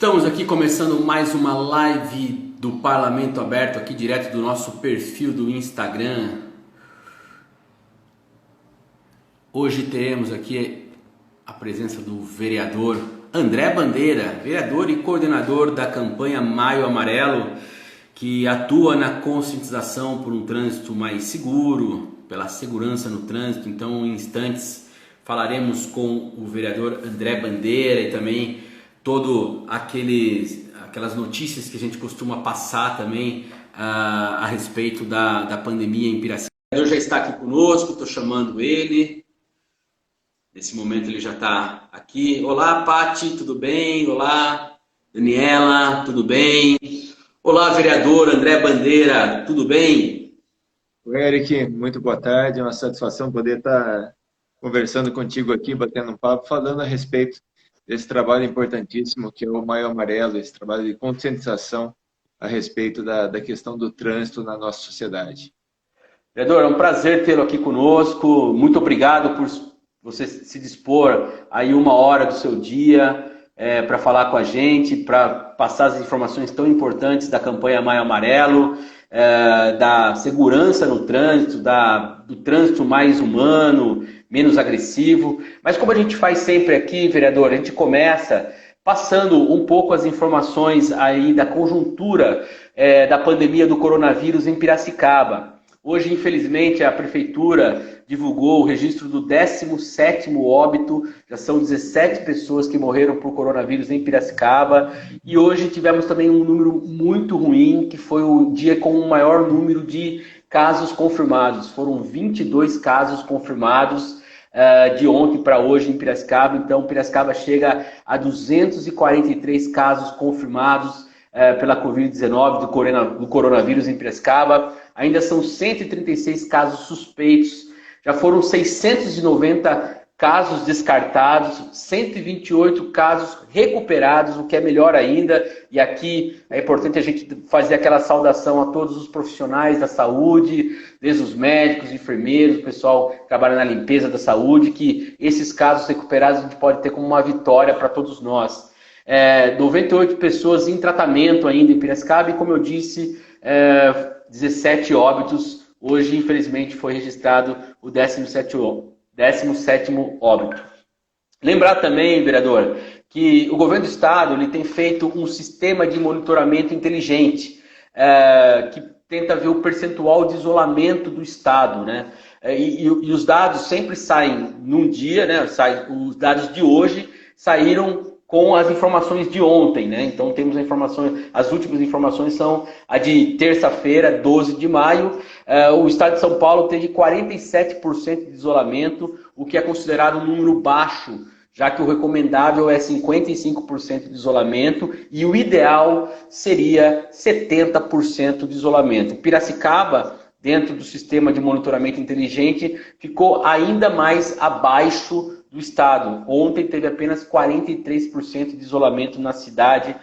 Estamos aqui começando mais uma live do Parlamento Aberto, aqui direto do nosso perfil do Instagram. Hoje teremos aqui a presença do vereador André Bandeira, vereador e coordenador da campanha Maio Amarelo, que atua na conscientização por um trânsito mais seguro, pela segurança no trânsito. Então, em instantes, falaremos com o vereador André Bandeira e também todo aquelas notícias que a gente costuma passar também a respeito da pandemia em Piracicaba. O vereador já está aqui conosco, estou chamando ele. Nesse momento ele já está aqui. Olá, Pati, tudo bem? Olá, Daniela, tudo bem? Olá, vereador André Bandeira, tudo bem? Oi, Eric, muito boa tarde. É uma satisfação poder estar conversando contigo aqui, batendo um papo, falando a respeito desse trabalho importantíssimo que é o Maio Amarelo, esse trabalho de conscientização a respeito da questão do trânsito na nossa sociedade. Vereador, é um prazer tê-lo aqui conosco. Muito obrigado por você se dispor aí uma hora do seu dia para falar com a gente, para passar as informações tão importantes da campanha Maio Amarelo, da segurança no trânsito, do trânsito mais humano, menos agressivo. Mas como a gente faz sempre aqui, vereador, a gente começa passando um pouco as informações aí da conjuntura da pandemia do coronavírus em Piracicaba. Hoje, infelizmente, a Prefeitura divulgou o registro do 17º óbito, já são 17 pessoas que morreram por coronavírus em Piracicaba, e hoje tivemos também um número muito ruim, que foi o dia com o maior número de casos confirmados. Foram 22 casos confirmados de ontem para hoje em Piracicaba, então Piracicaba chega a 243 casos confirmados pela Covid-19 do coronavírus em Piracicaba. Ainda são 136 casos suspeitos, já foram 690 casos descartados, 128 casos recuperados, o que é melhor ainda. E aqui é importante a gente fazer aquela saudação a todos os profissionais da saúde, desde os médicos, enfermeiros, o pessoal que trabalha na limpeza da saúde, que esses casos recuperados a gente pode ter como uma vitória para todos nós. 98 pessoas em tratamento ainda em Piracicaba e, como eu disse, 17 óbitos. Hoje, infelizmente, foi registrado o 17º óbito. Lembrar também, vereador, que o governo do estado ele tem feito um sistema de monitoramento inteligente, que tenta ver o percentual de isolamento do estado, né? E os dados sempre saem num dia, né? Os dados de hoje saíram com as informações de ontem, né? Então temos as últimas informações são a de terça-feira, 12 de maio. O estado de São Paulo teve 47% de isolamento, o que é considerado um número baixo, já que o recomendável é 55% de isolamento e o ideal seria 70% de isolamento. Piracicaba, dentro do sistema de monitoramento inteligente, ficou ainda mais abaixo do estado. Ontem teve apenas 43% de isolamento na cidade.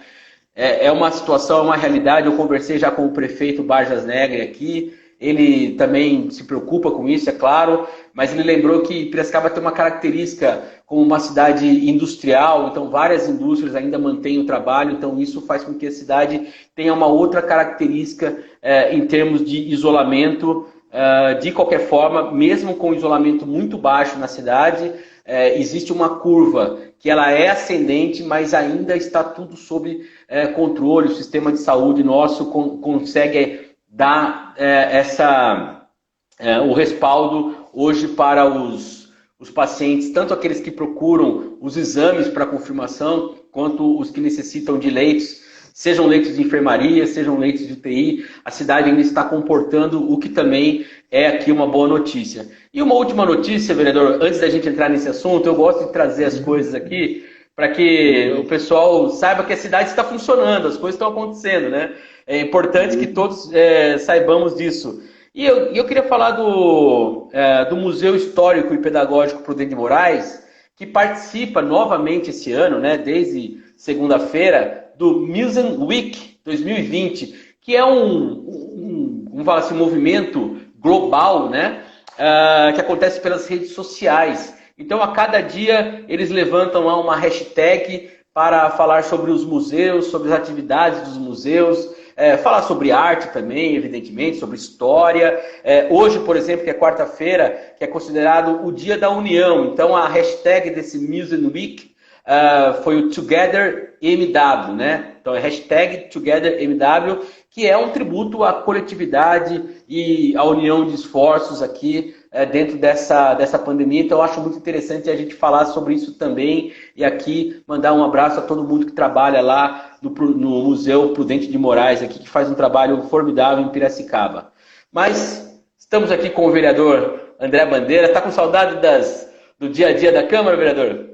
É uma situação, é uma realidade. Eu conversei já com o prefeito Barjas Negre aqui. Ele também se preocupa com isso, é claro, mas ele lembrou que Piracicaba tem uma característica como uma cidade industrial, então várias indústrias ainda mantêm o trabalho, então isso faz com que a cidade tenha uma outra característica em termos de isolamento. De qualquer forma, mesmo com isolamento muito baixo na cidade, existe uma curva que ela é ascendente, mas ainda está tudo sob controle. O sistema de saúde nosso consegue dar o respaldo hoje para os pacientes, tanto aqueles que procuram os exames para confirmação, quanto os que necessitam de leitos, sejam leitos de enfermaria, sejam leitos de UTI. A cidade ainda está comportando, o que também é aqui uma boa notícia. E uma última notícia, vereador, antes da gente entrar nesse assunto, eu gosto de trazer as coisas aqui para que o pessoal saiba que a cidade está funcionando, as coisas estão acontecendo, né? É importante que todos saibamos disso. E eu queria falar do Museu Histórico e Pedagógico Prudente de Moraes, que participa novamente esse ano, né, desde segunda-feira, do Museum Week 2020, que é um movimento global, né, que acontece pelas redes sociais. Então, a cada dia, eles levantam lá uma hashtag para falar sobre os museus, sobre as atividades dos museus, falar sobre arte também, evidentemente, sobre história. Hoje, por exemplo, que é quarta-feira, que é considerado o Dia da União, então a hashtag desse Museum Week foi o TogetherMW, né? Então é hashtag TogetherMW, que é um tributo à coletividade e à união de esforços aqui dentro dessa pandemia. Então eu acho muito interessante a gente falar sobre isso também e aqui mandar um abraço a todo mundo que trabalha lá no Museu Prudente de Moraes, aqui, que faz um trabalho formidável em Piracicaba. Mas estamos aqui com o vereador André Bandeira. Está com saudade do dia a dia da Câmara, vereador?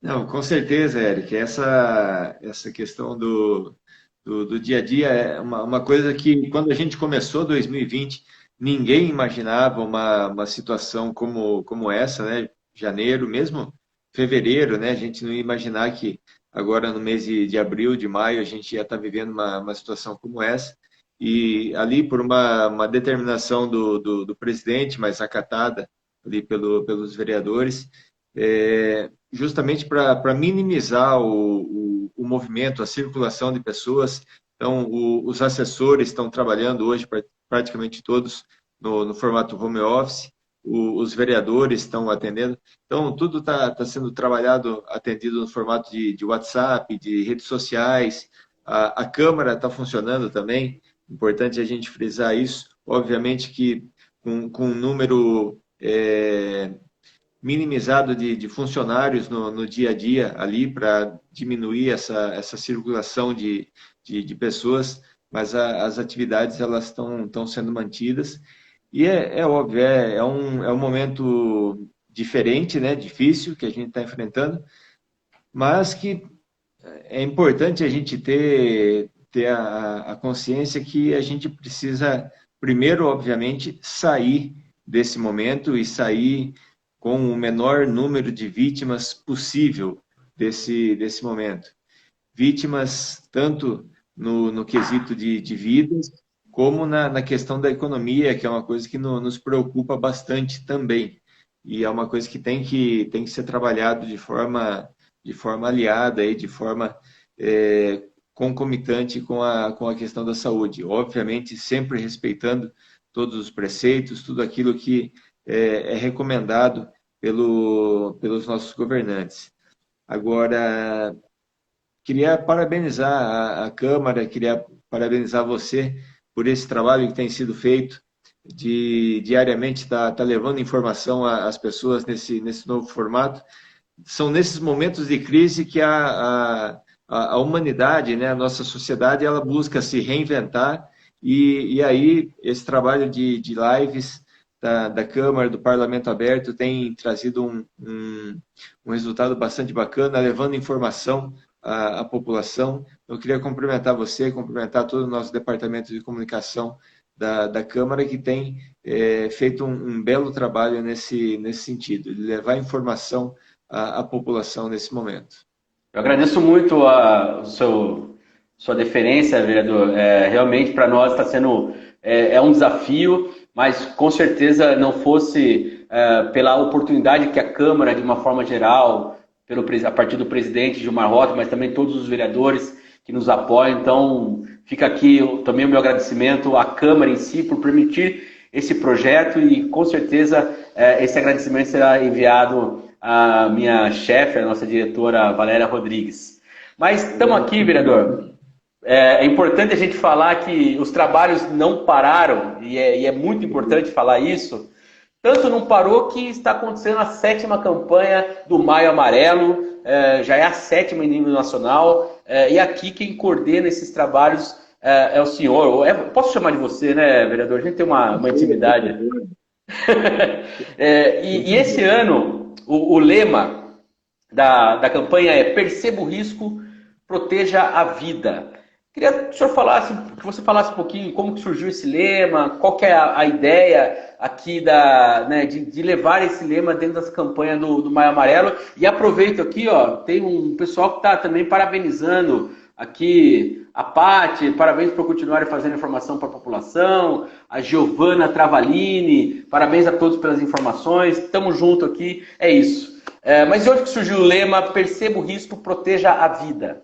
Não, com certeza, Eric. Essa questão do dia a dia é uma coisa que, quando a gente começou 2020, ninguém imaginava uma situação como essa, né? Janeiro, mesmo fevereiro, né? A gente não ia imaginar que agora no mês de abril, de maio, a gente ia estar vivendo uma situação como essa. E ali, por uma determinação do presidente, mas acatada ali pelos vereadores, justamente para minimizar o movimento, a circulação de pessoas. Então, os assessores estão trabalhando hoje, praticamente todos, no formato home office, os vereadores estão atendendo. Então, tudo está sendo trabalhado, atendido no formato de WhatsApp, de redes sociais. A Câmara está funcionando também, importante a gente frisar isso. Obviamente que com um número minimizado de funcionários no dia a dia ali para diminuir essa circulação de pessoas, mas as atividades elas estão sendo mantidas. E é óbvio, é um momento diferente, né, difícil que a gente está enfrentando, mas que é importante a gente ter a consciência que a gente precisa, primeiro, obviamente, sair desse momento e sair com o menor número de vítimas possível desse momento. Vítimas tanto no quesito de vidas, como na questão da economia, que é uma coisa que nos preocupa bastante também. E é uma coisa que tem que ser trabalhado de forma aliada, de forma concomitante com a questão da saúde. Obviamente, sempre respeitando todos os preceitos, tudo aquilo que é recomendado pelos nossos governantes. Agora, queria parabenizar a Câmara, queria parabenizar você por esse trabalho que tem sido feito, de diariamente estar levando informação às pessoas nesse novo formato. São nesses momentos de crise que a humanidade, né, a nossa sociedade, ela busca se reinventar e aí esse trabalho de lives da Câmara, do Parlamento Aberto, tem trazido um resultado bastante bacana, levando informação à população. Eu queria cumprimentar você, cumprimentar todo o nosso departamento de comunicação da Câmara, que tem feito um belo trabalho nesse sentido, de levar informação à população nesse momento. Eu agradeço muito a sua deferência, vereador. Realmente, para nós está sendo um desafio, mas com certeza não fosse pela oportunidade que a Câmara, de uma forma geral, a partir do presidente Gilmar Rota, mas também todos os vereadores que nos apoiam. Então, fica aqui também o meu agradecimento à Câmara em si por permitir esse projeto e, com certeza, esse agradecimento será enviado à minha chefe, a nossa diretora Valéria Rodrigues. Mas estamos aqui, vereador. É importante a gente falar que os trabalhos não pararam, e é muito importante falar isso. Tanto não parou que está acontecendo a 7ª campanha do Maio Amarelo, já é a 7ª em nível nacional, e aqui quem coordena esses trabalhos é o senhor. Posso chamar de você, né, vereador? A gente tem uma intimidade. E esse ano, o lema da campanha é Perceba o risco, proteja a vida. Queria que o senhor você falasse um pouquinho como que surgiu esse lema, qual que é a ideia aqui de levar esse lema dentro das campanhas do Maio Amarelo. E aproveito aqui, tem um pessoal que está também parabenizando aqui a Paty, parabéns por continuarem fazendo informação para a população, a Giovana Travalini, parabéns a todos pelas informações, estamos juntos aqui, é isso. Mas de onde que surgiu o lema Perceba o risco, proteja a vida?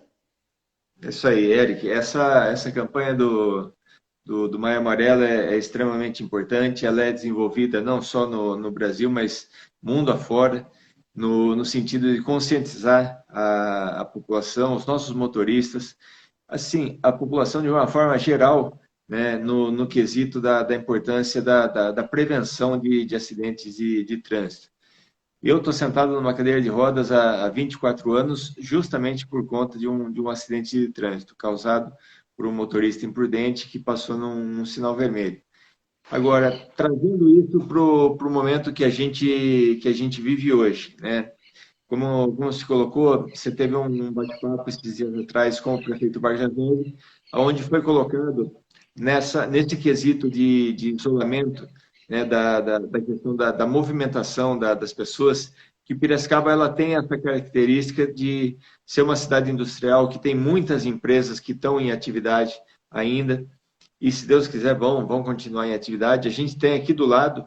É isso aí, Eric. Essa campanha do Maio Amarelo é extremamente importante. Ela é desenvolvida não só no Brasil, mas mundo afora, no sentido de conscientizar a população, os nossos motoristas, assim, a população de uma forma geral, né, no quesito da importância da prevenção de acidentes de trânsito. Eu estou sentado numa cadeira de rodas há 24 anos, justamente por conta de um acidente de trânsito causado por um motorista imprudente que passou num sinal vermelho. Agora, trazendo isso para o momento que a gente vive hoje, né? Como se colocou, você teve um bate-papo esses dias atrás com o prefeito Barjazoli, onde foi colocado nesse quesito de isolamento, né, da questão da movimentação das pessoas, que Piracicaba ela tem essa característica de ser uma cidade industrial que tem muitas empresas que estão em atividade ainda, e se Deus quiser vão continuar em atividade. A gente tem aqui do lado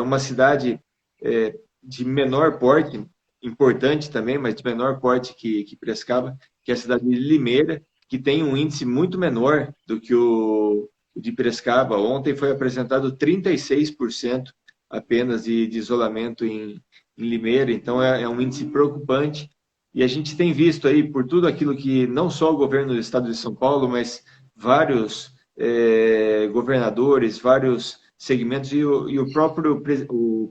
uma cidade de menor porte, importante também, mas de menor porte que Piracicaba, que é a cidade de Limeira, que tem um índice muito menor do que o de Piracicaba. Ontem foi apresentado 36% apenas de isolamento em Limeira, então é um índice preocupante. E a gente tem visto aí, por tudo aquilo que não só o governo do estado de São Paulo, mas vários governadores, vários segmentos, e o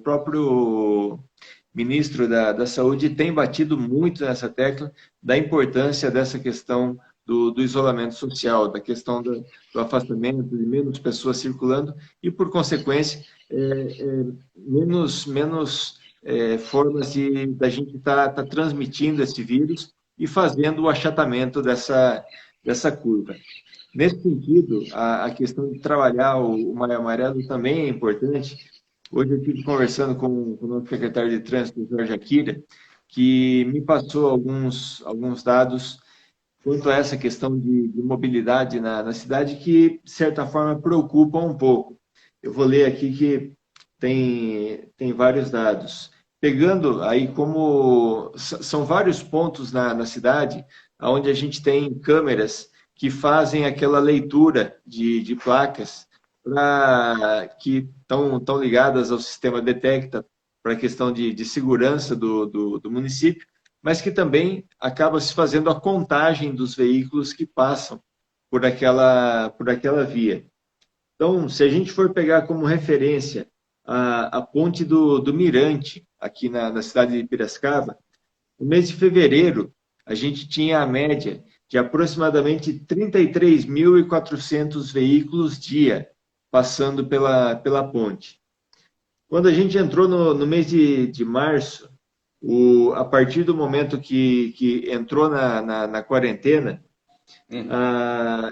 próprio ministro da Saúde tem batido muito nessa tecla da importância dessa questão do isolamento social, da questão do afastamento, de menos pessoas circulando e, por consequência, menos formas da gente estar transmitindo esse vírus e fazendo o achatamento dessa curva. Nesse sentido, a questão de trabalhar o Maio Amarelo também é importante. Hoje eu estive conversando com o nosso secretário de Trânsito, Jorge Akira, que me passou alguns dados quanto a essa questão de mobilidade na cidade que, de certa forma, preocupa um pouco. Eu vou ler aqui que tem vários dados. Pegando aí como... São vários pontos na cidade onde a gente tem câmeras que fazem aquela leitura de placas que estão ligadas ao sistema Detecta para a questão de segurança do município, mas que também acaba se fazendo a contagem dos veículos que passam por aquela via. Então, se a gente for pegar como referência a ponte do Mirante, aqui na cidade de Piracicaba, no mês de fevereiro, a gente tinha a média de aproximadamente 33.400 veículos dia passando pela ponte. Quando a gente entrou no mês de março, a partir do momento que entrou na quarentena,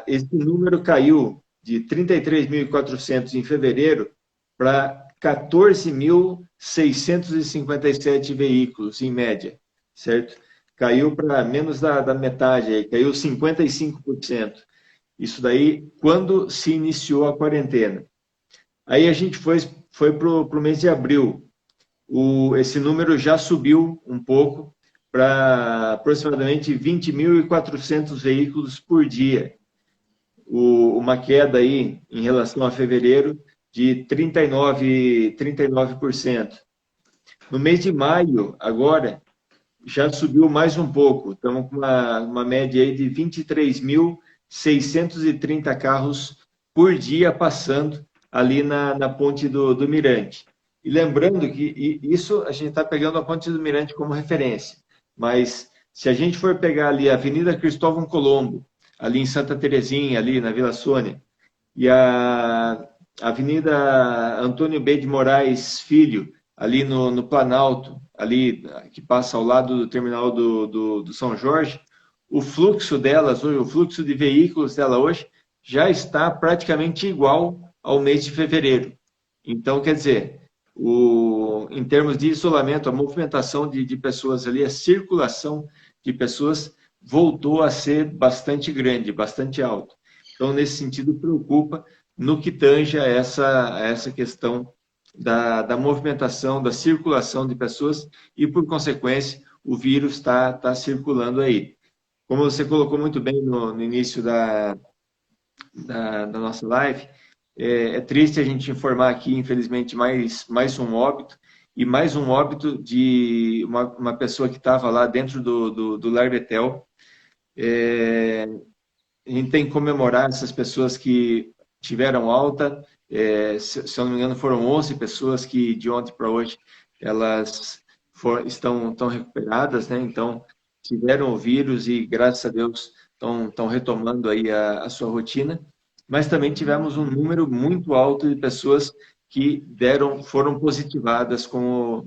esse número caiu de 33.400 em fevereiro para 14.657 veículos, em média, certo? Caiu para menos da metade, caiu 55%. Isso daí quando se iniciou a quarentena. Aí a gente foi para o mês de abril. Esse número já subiu um pouco para aproximadamente 20.400 veículos por dia. Uma queda aí em relação a fevereiro de 39%. No mês de maio, agora, já subiu mais um pouco. Estamos com uma média aí de 23.630 carros por dia passando ali na ponte do Mirante. E lembrando que isso a gente está pegando a ponte do Mirante como referência, mas se a gente for pegar ali a Avenida Cristóvão Colombo, ali em Santa Terezinha, ali na Vila Sônia, e a Avenida Antônio B. de Moraes Filho, ali no Planalto, ali que passa ao lado do terminal do São Jorge, o fluxo delas hoje, o fluxo de veículos dela hoje já está praticamente igual ao mês de fevereiro. Então, quer dizer, em termos de isolamento, a movimentação de pessoas ali, a circulação de pessoas voltou a ser bastante grande, bastante alta. Então, nesse sentido, preocupa no que tange a essa questão da movimentação, da circulação de pessoas e, por consequência, o vírus está circulando aí. Como você colocou muito bem no início da nossa live, é triste a gente informar aqui, infelizmente, mais um óbito, e mais um óbito de uma pessoa que estava lá dentro do Lar Betel. A gente tem que comemorar essas pessoas que tiveram alta. Se eu não me engano, foram 11 pessoas que, de ontem para hoje, elas estão recuperadas, né? Então, tiveram o vírus e, graças a Deus, estão retomando aí a sua rotina. Mas também tivemos um número muito alto de pessoas que foram positivadas com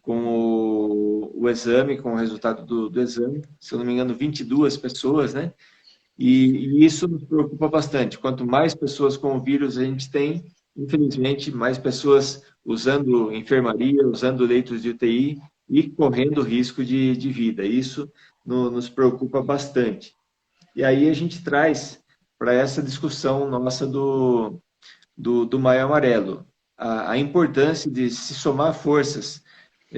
o exame, com o resultado do exame. Se eu não me engano, 22 pessoas, né? E isso nos preocupa bastante. Quanto mais pessoas com o vírus a gente tem, infelizmente, mais pessoas usando enfermaria, usando leitos de UTI e correndo risco de vida. Isso nos preocupa bastante. E aí a gente traz para essa discussão nossa do Maio Amarelo a importância de se somar forças.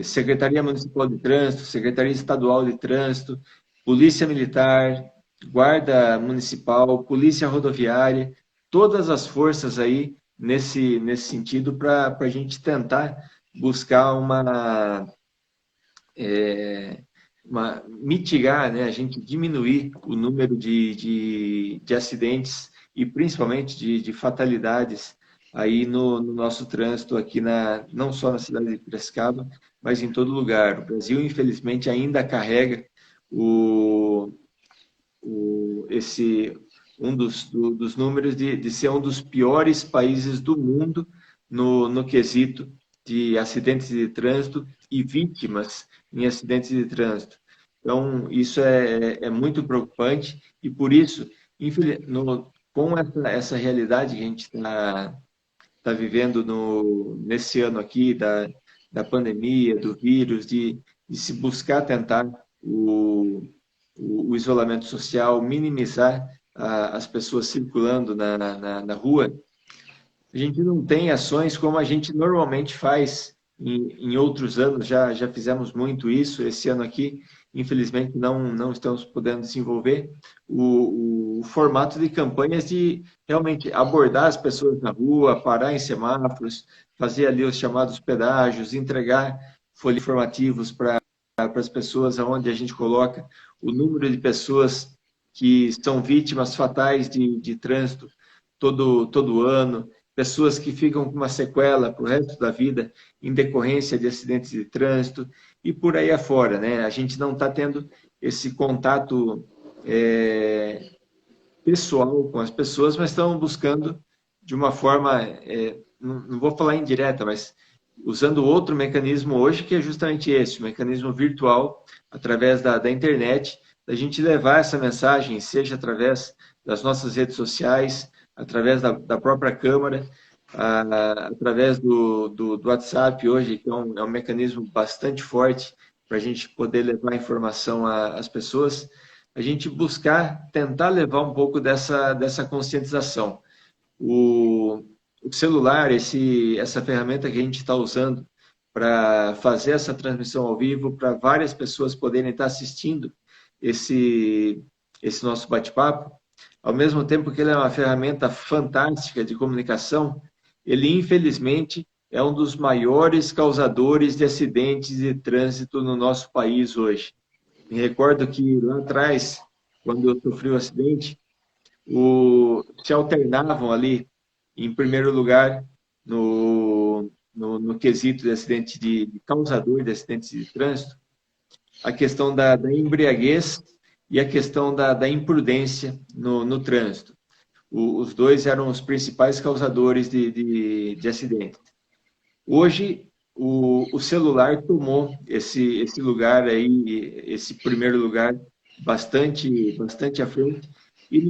Secretaria Municipal de Trânsito, Secretaria Estadual de Trânsito, Polícia Militar, Guarda Municipal, Polícia Rodoviária, todas as forças aí nesse sentido para a gente tentar buscar mitigar, né, a gente diminuir o número de acidentes e principalmente de fatalidades aí no nosso trânsito aqui não só na cidade de Piracicaba, mas em todo lugar. O Brasil, infelizmente, ainda carrega um dos números de ser um dos piores países do mundo no quesito de acidentes de trânsito e vítimas em acidentes de trânsito. Então, isso é muito preocupante e, por isso, com essa realidade que a gente está vivendo nesse ano aqui, da pandemia, do vírus, de se buscar tentar o isolamento social, minimizar as pessoas circulando na rua, a gente não tem ações como a gente normalmente faz em outros anos, já fizemos muito isso. Esse ano aqui, infelizmente, não estamos podendo desenvolver o formato de campanhas de realmente abordar as pessoas na rua, parar em semáforos, fazer ali os chamados pedágios, entregar folhetos informativos para as pessoas, onde a gente coloca o número de pessoas que são vítimas fatais de trânsito todo ano, pessoas que ficam com uma sequela para o resto da vida em decorrência de acidentes de trânsito e por aí afora, né? A gente não está tendo esse contato pessoal com as pessoas, mas estão buscando de uma forma, não vou falar indireta, mas usando outro mecanismo hoje, que é justamente esse, o mecanismo virtual, através da internet, da gente levar essa mensagem, seja através das nossas redes sociais, através da própria Câmara, através do WhatsApp hoje, que é um mecanismo bastante forte para a gente poder levar informação às pessoas, a gente tentar levar um pouco dessa conscientização. O celular, essa ferramenta que a gente está usando para fazer essa transmissão ao vivo, para várias pessoas poderem estar assistindo esse nosso bate-papo, ao mesmo tempo que ele é uma ferramenta fantástica de comunicação, ele, infelizmente, é um dos maiores causadores de acidentes de trânsito no nosso país hoje. Me recordo que lá atrás, quando eu sofri o acidente, se alternavam ali, em primeiro lugar, no quesito de acidente de causador de acidentes de trânsito, a questão da embriaguez e a questão da imprudência no trânsito. Os dois eram os principais causadores de acidente. Hoje, o celular tomou esse lugar aí, esse primeiro lugar, bastante à frente, e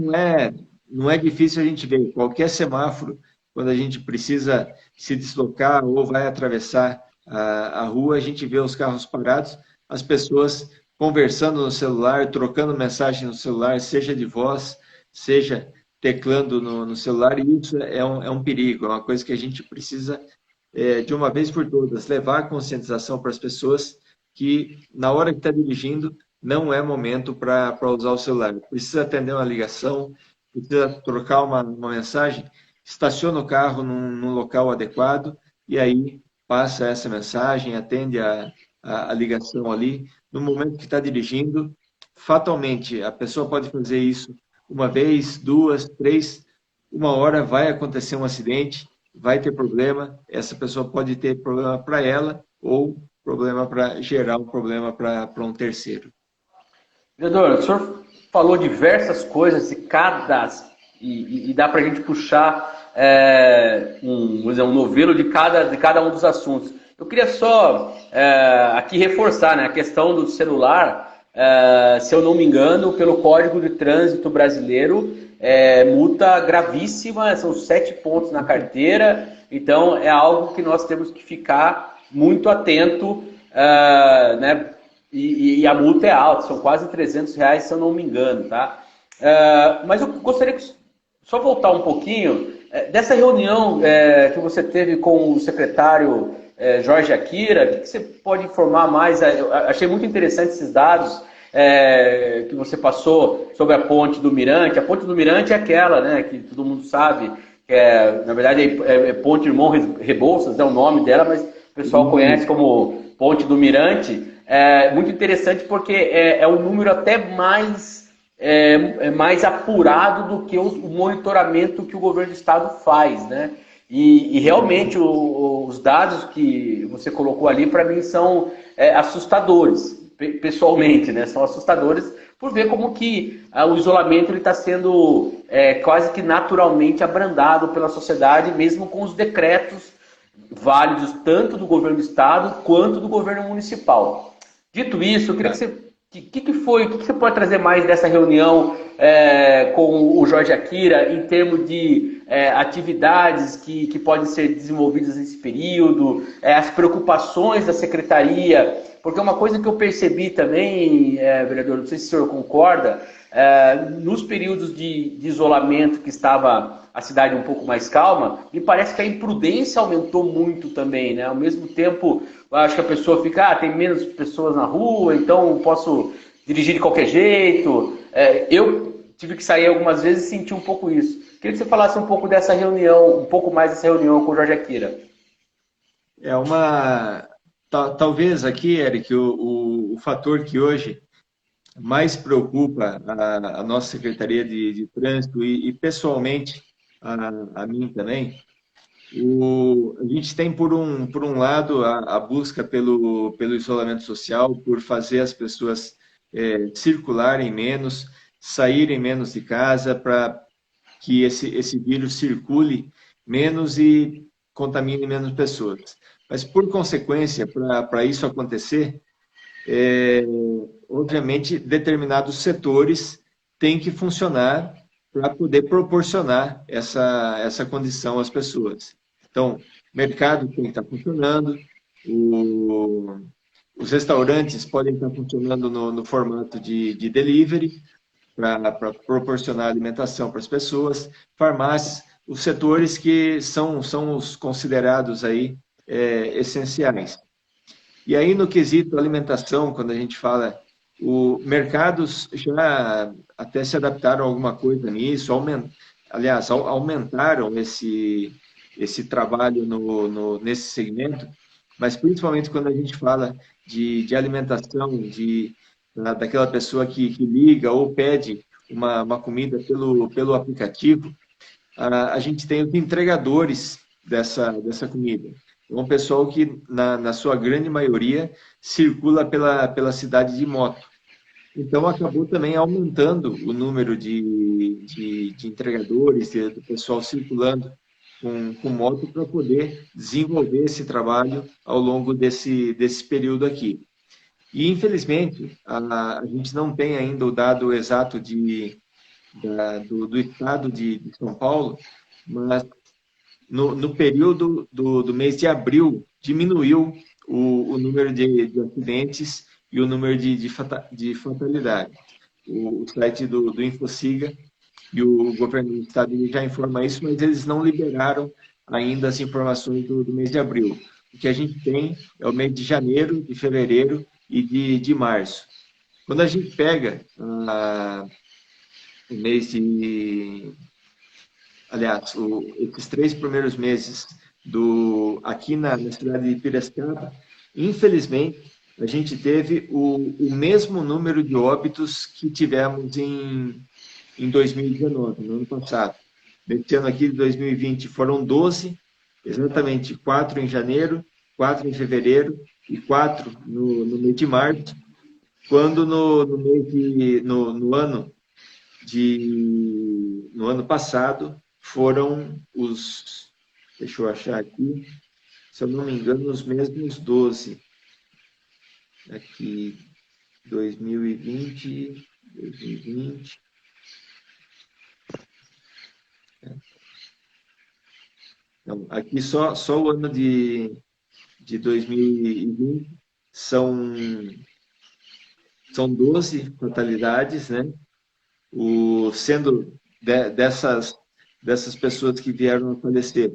não é difícil a gente ver. Qualquer semáforo, quando a gente precisa se deslocar ou vai atravessar a rua, a gente vê os carros parados, as pessoas conversando no celular, trocando mensagem no celular, seja de voz, seja teclando no celular, e isso é um perigo, é uma coisa que a gente precisa de uma vez por todas, levar a conscientização para as pessoas que, na hora que está dirigindo, não é momento para usar o celular. Precisa atender uma ligação, precisa trocar uma mensagem, estaciona o carro num local adequado e aí passa essa mensagem, atende a ligação ali. No momento que está dirigindo, fatalmente, a pessoa pode fazer isso uma vez, duas, três, uma hora vai acontecer um acidente, vai ter problema, essa pessoa pode ter problema para ela ou problema para gerar um problema para um terceiro. Vereador, o senhor falou diversas coisas e dá para a gente puxar vamos dizer, um novelo de cada um dos assuntos. Eu queria só aqui reforçar, né, a questão do celular, se eu não me engano, pelo Código de Trânsito Brasileiro, multa gravíssima, são 7 pontos na carteira, então é algo que nós temos que ficar muito atento, né? E a multa é alta, são quase R$300, se eu não me engano, tá? Mas eu gostaria de só voltar um pouquinho dessa reunião que você teve com o secretário Jorge Akira. O que você pode informar mais? Eu achei muito interessante esses dados que você passou sobre a Ponte do Mirante. A Ponte do Mirante é aquela, né, que todo mundo sabe, que na verdade é Ponte Irmão Rebouças, é o nome dela, mas o pessoal conhece como Ponte do Mirante. É muito interessante porque é um número até mais apurado do que o monitoramento que o governo do estado faz, né? E realmente os dados que você colocou ali, para mim, são assustadores, pessoalmente, né? São assustadores por ver como que o isolamento está sendo quase que naturalmente abrandado pela sociedade, mesmo com os decretos válidos tanto do governo do estado quanto do governo municipal. Dito isso, eu queria que você... O que você pode trazer mais dessa reunião com o Jorge Akira em termos de atividades que podem ser desenvolvidas nesse período, as preocupações da secretaria? Porque uma coisa que eu percebi também, vereador, não sei se o senhor concorda, nos períodos de isolamento que estava a cidade um pouco mais calma, me parece que a imprudência aumentou muito também, né? Ao mesmo tempo, eu acho que a pessoa fica, tem menos pessoas na rua, então posso dirigir de qualquer jeito. Eu tive que sair algumas vezes e senti um pouco isso. Queria que você falasse um pouco dessa reunião, um pouco mais dessa reunião com o Jorge Akira. Talvez aqui, Eric, o fator que hoje mais preocupa a nossa Secretaria de Trânsito e pessoalmente a mim também, a gente tem, por um lado, a busca pelo isolamento social, por fazer as pessoas circularem menos, saírem menos de casa, para que esse vírus circule menos e contamine menos pessoas. Mas, por consequência, para isso acontecer, obviamente, determinados setores têm que funcionar para poder proporcionar essa condição às pessoas. Então, o mercado tem que estar funcionando, os restaurantes podem estar funcionando no formato de delivery, para proporcionar alimentação para as pessoas, farmácias, os setores que são os considerados aí essenciais. E aí, no quesito alimentação, quando a gente fala, mercados já até se adaptaram a alguma coisa nisso, aumentaram esse trabalho nesse segmento, mas principalmente quando a gente fala de alimentação, daquela pessoa que liga ou pede uma comida pelo aplicativo, a gente tem os entregadores dessa comida. É um pessoal que, na sua grande maioria, circula pela cidade de moto. Então, acabou também aumentando o número de entregadores, do pessoal circulando com moto para poder desenvolver esse trabalho ao longo desse período aqui. E, infelizmente, a gente não tem ainda o dado exato do estado de São Paulo, mas no período do mês de abril, diminuiu o número de acidentes e o número de fatalidade. O site do InfoSiga e o governo do estado já informa isso, mas eles não liberaram ainda as informações do mês de abril. O que a gente tem é o mês de janeiro, de fevereiro e de março. Quando a gente pega o mês de... Aliás, esses 3 primeiros meses aqui na cidade de Piracicaba, infelizmente, a gente teve o mesmo número de óbitos que tivemos em 2019, no ano passado. Nesse ano aqui de 2020 foram 12, exatamente 4 em janeiro, 4 em fevereiro e 4 no mês de março, quando no ano passado foram deixa eu achar aqui, se eu não me engano, os mesmos 12. Aqui, 2020. Então, aqui só o ano de 2020 são 12 fatalidades, né? Sendo dessas pessoas que vieram a falecer,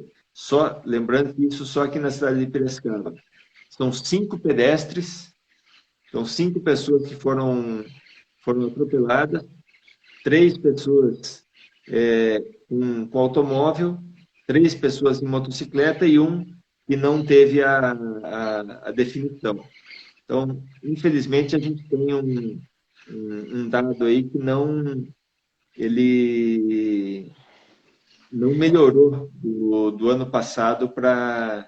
lembrando que isso só aqui na cidade de Piracicaba, são 5 pedestres, são 5 pessoas que foram atropeladas, 3 pessoas com automóvel, 3 pessoas em motocicleta e 1 que não teve a definição. Então, infelizmente, a gente tem um dado aí que ele não melhorou do ano passado para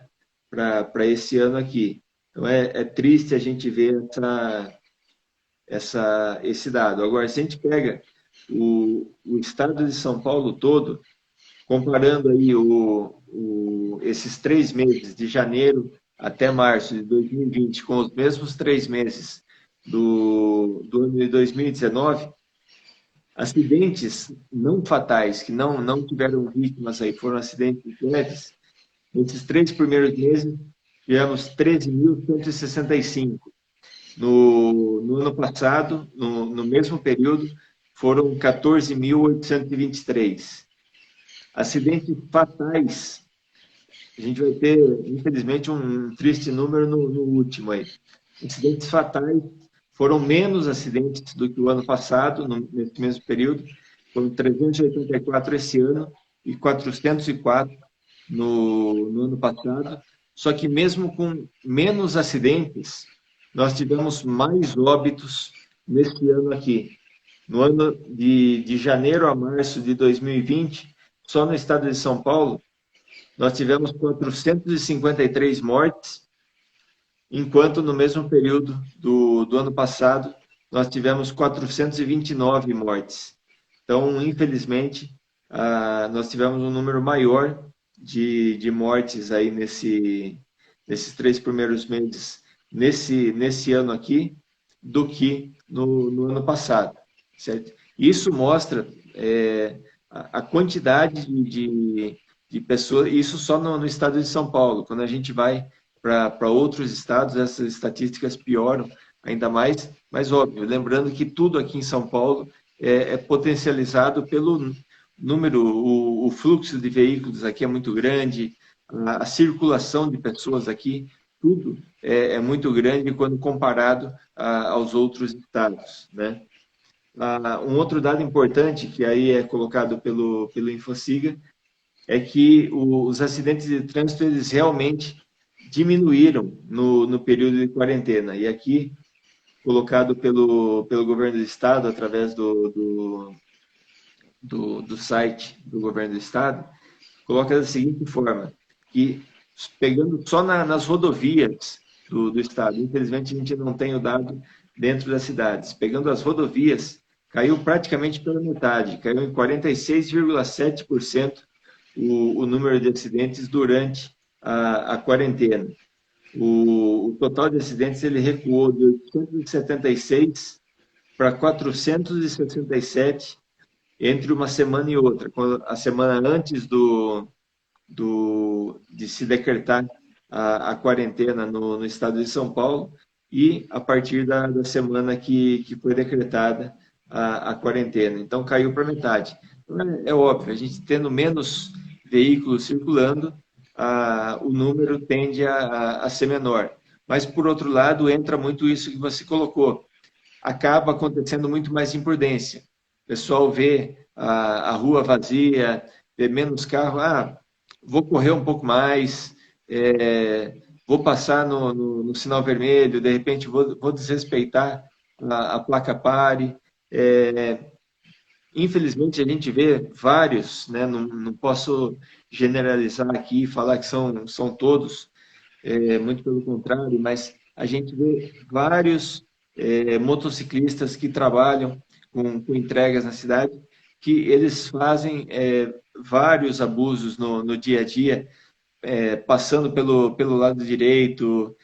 esse ano aqui. Então, é triste a gente ver esse dado. Agora, se a gente pega o estado de São Paulo todo, comparando aí esses 3 meses, de janeiro até março de 2020, com os mesmos 3 meses do ano de 2019, acidentes não fatais, que não tiveram vítimas aí, foram acidentes leves, nesses 3 primeiros meses, tivemos 13.165. No ano passado, no mesmo período, foram 14.823. Acidentes fatais, a gente vai ter, infelizmente, um triste número no último aí. Acidentes fatais foram menos acidentes do que o ano passado, nesse mesmo período. Foram 384 esse ano e 404 no ano passado. Só que mesmo com menos acidentes, nós tivemos mais óbitos nesse ano aqui. No ano de janeiro a março de 2020, só no estado de São Paulo, nós tivemos 453 mortes, enquanto no mesmo período do ano passado, nós tivemos 429 mortes. Então, infelizmente, nós tivemos um número maior de mortes aí nesses 3 primeiros meses, nesse ano aqui, do que no ano passado, certo? Isso mostra a quantidade de pessoas, isso só no estado de São Paulo. Quando a gente vai para outros estados, essas estatísticas pioram ainda mais, mas óbvio, lembrando que tudo aqui em São Paulo é potencializado pelo número, o fluxo de veículos aqui é muito grande, a circulação de pessoas aqui, tudo é muito grande quando comparado aos outros estados, né? Um outro dado importante, que aí é colocado pelo Infociga, é que os acidentes de trânsito, eles realmente diminuíram no período de quarentena. E aqui, colocado pelo governo do estado, através do site do governo do estado, coloca da seguinte forma, que pegando só nas rodovias do estado, infelizmente a gente não tem o dado dentro das cidades, pegando as rodovias, caiu praticamente pela metade, caiu em 46,7% o número de acidentes durante a quarentena. O total de acidentes ele recuou de 876 para 467 entre uma semana e outra. A semana antes de se decretar a quarentena no estado de São Paulo e a partir da semana que foi decretada a quarentena. Então, caiu para metade. Então, é óbvio, a gente tendo menos veículos circulando, o número tende a ser menor. Mas, por outro lado, entra muito isso que você colocou. Acaba acontecendo muito mais imprudência. O pessoal vê a rua vazia, vê menos carro, vou correr um pouco mais, vou passar no sinal vermelho, de repente vou desrespeitar a placa pare. Infelizmente, a gente vê vários, né? Não posso generalizar aqui e falar que são todos, muito pelo contrário, mas a gente vê vários motociclistas que trabalham com entregas na cidade, que eles fazem vários abusos no dia a dia, passando pelo lado direito,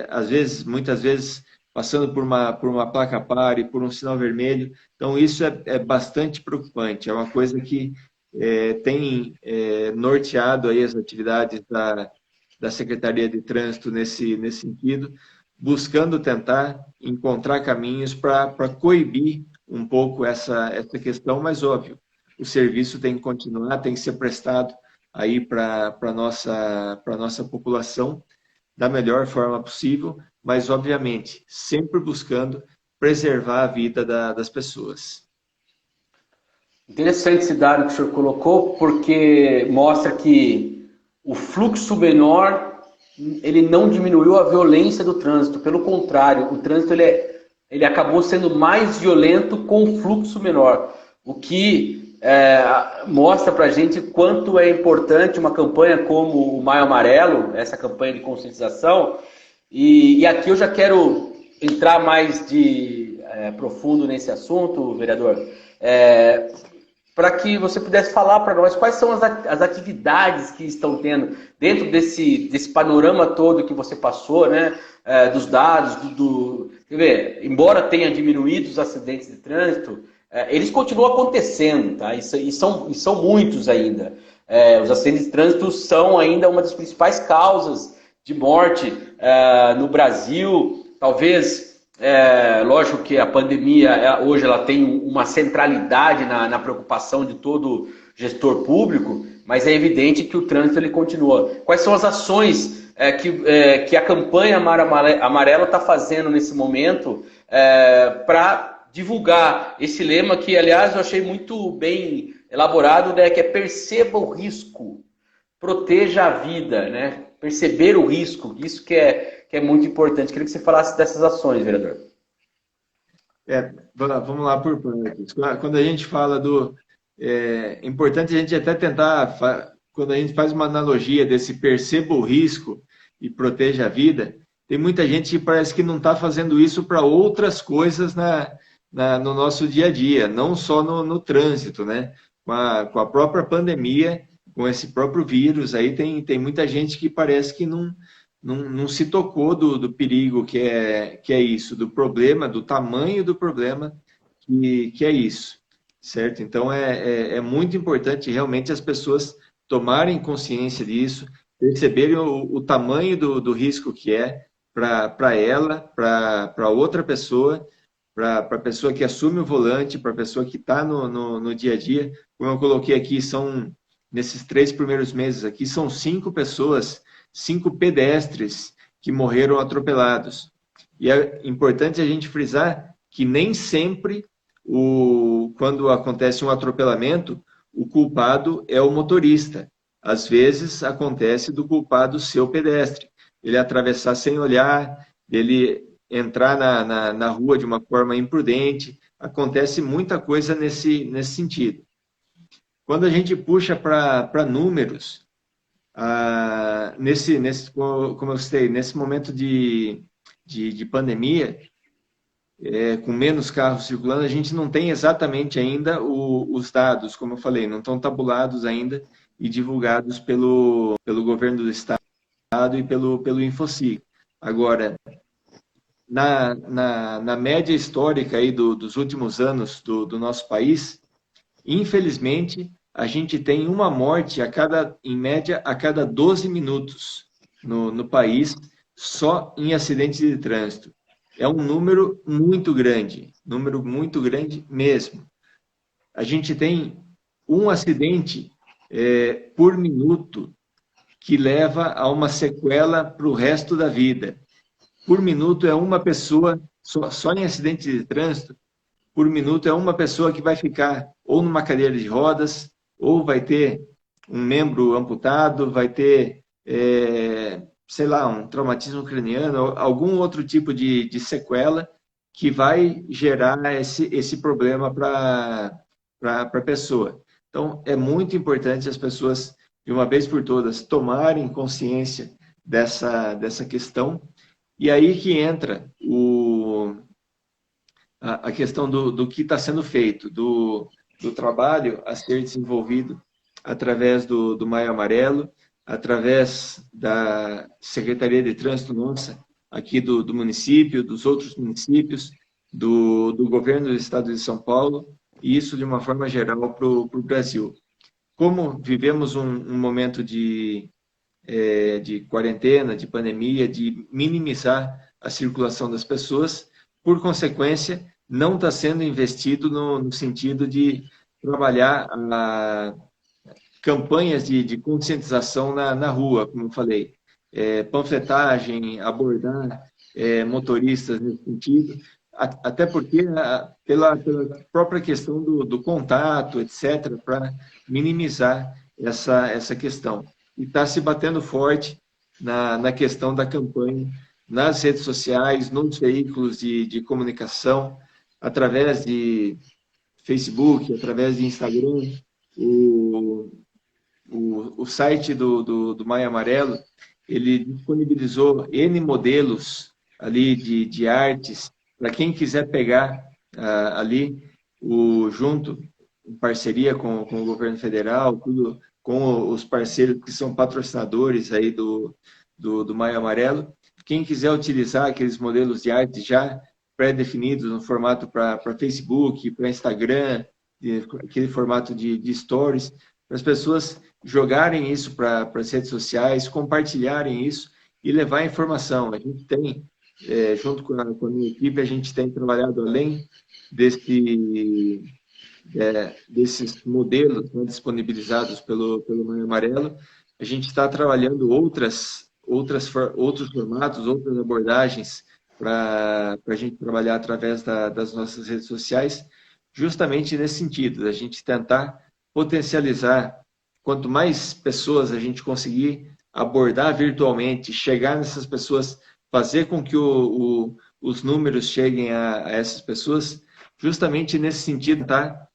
às vezes, muitas vezes, passando por uma placa pare, por um sinal vermelho. Então, isso é bastante preocupante. É uma coisa que tem norteado aí as atividades da Secretaria de Trânsito nesse sentido, buscando tentar encontrar caminhos para coibir um pouco essa questão, mas óbvio, o serviço tem que continuar, tem que ser prestado aí para a nossa população da melhor forma possível, mas obviamente sempre buscando preservar a vida das pessoas. Interessante esse dado que o senhor colocou, porque mostra que o fluxo menor, ele não diminuiu a violência do trânsito. Pelo contrário, o trânsito ele acabou sendo mais violento com o fluxo menor. O que mostra para a gente quanto é importante uma campanha como o Maio Amarelo, essa campanha de conscientização. E aqui eu já quero entrar mais profundo nesse assunto, vereador. Para que você pudesse falar para nós quais são as atividades que estão tendo dentro desse panorama todo que você passou, né? Dos dados, quer ver, embora tenha diminuído os acidentes de trânsito, eles continuam acontecendo, tá? E são muitos ainda. Os acidentes de trânsito são ainda uma das principais causas de morte no Brasil. Talvez... lógico que a pandemia hoje ela tem uma centralidade na preocupação de todo gestor público, mas é evidente que o trânsito ele continua. Quais são as ações que a campanha Mar Amarelo está fazendo nesse momento para divulgar esse lema que, aliás, eu achei muito bem elaborado, né, que é perceba o risco, proteja a vida, né? Perceber o risco, isso que é muito importante. Queria que você falasse dessas ações, vereador. Vamos lá por partes. Quando a gente fala É importante a gente até tentar, quando a gente faz uma analogia desse perceba o risco e proteja a vida, tem muita gente que parece que não está fazendo isso para outras coisas no nosso dia a dia, não só no trânsito, né? Com a própria pandemia, com esse próprio vírus, aí tem muita gente que parece que não se tocou do perigo que é isso, do problema, do tamanho do problema que é isso, certo? Então, é muito importante realmente as pessoas tomarem consciência disso, perceberem o tamanho do risco que é para ela, para outra pessoa, para a pessoa que assume o volante, para a pessoa que está no dia a dia. Como eu coloquei aqui, nesses 3 primeiros meses aqui, são 5 pessoas, 5 pedestres que morreram atropelados. E é importante a gente frisar que nem sempre, quando acontece um atropelamento, o culpado é o motorista. Às vezes acontece do culpado ser o pedestre. Ele atravessar sem olhar, ele entrar na rua de uma forma imprudente. Acontece muita coisa nesse sentido. Quando a gente puxa para números, como eu citei, nesse momento de pandemia, com menos carros circulando, a gente não tem exatamente ainda os dados, como eu falei, não estão tabulados ainda e divulgados pelo governo do estado e pelo Infocig. Agora, na média histórica aí dos últimos anos do nosso país, infelizmente, a gente tem uma morte em média, a cada 12 minutos no país, só em acidentes de trânsito. É um número muito grande mesmo. A gente tem um acidente por minuto que leva a uma sequela para o resto da vida. Por minuto é uma pessoa, só em acidente de trânsito, por minuto é uma pessoa que vai ficar ou numa cadeira de rodas, ou vai ter um membro amputado, vai ter, sei lá, um traumatismo craniano, algum outro tipo de sequela que vai gerar esse problema para a pessoa. Então, é muito importante as pessoas, de uma vez por todas, tomarem consciência dessa questão. E aí que entra a questão do que está sendo feito, do trabalho a ser desenvolvido através do Maio Amarelo, através da Secretaria de Trânsito nossa, aqui do município, dos outros municípios, do governo do estado de São Paulo, e isso de uma forma geral para o Brasil. Como vivemos um momento de quarentena, de pandemia, de minimizar a circulação das pessoas, por consequência, não está sendo investido no sentido de trabalhar campanhas de conscientização na rua, como eu falei, panfletagem, abordar motoristas nesse sentido, até porque pela própria questão do contato, etc., para minimizar essa questão. E está se batendo forte na questão da campanha, nas redes sociais, nos veículos de comunicação, através de Facebook, através de Instagram, o site do Maio Amarelo, ele disponibilizou N modelos ali de artes, para quem quiser pegar ali, junto, em parceria com o governo federal, tudo com os parceiros que são patrocinadores aí do Maio Amarelo. Quem quiser utilizar aqueles modelos de arte já pré-definidos no formato para Facebook, para Instagram, aquele formato de stories, para as pessoas jogarem isso para as redes sociais, compartilharem isso e levar informação. A gente tem, junto com a minha equipe, a gente tem trabalhado além desses modelos, né, disponibilizados pelo Maio Amarelo. A gente está trabalhando outros formatos, outras abordagens para a gente trabalhar através das nossas redes sociais, justamente nesse sentido, da gente tentar potencializar, quanto mais pessoas a gente conseguir abordar virtualmente, chegar nessas pessoas, fazer com que os números cheguem a essas pessoas, justamente nesse sentido, tá?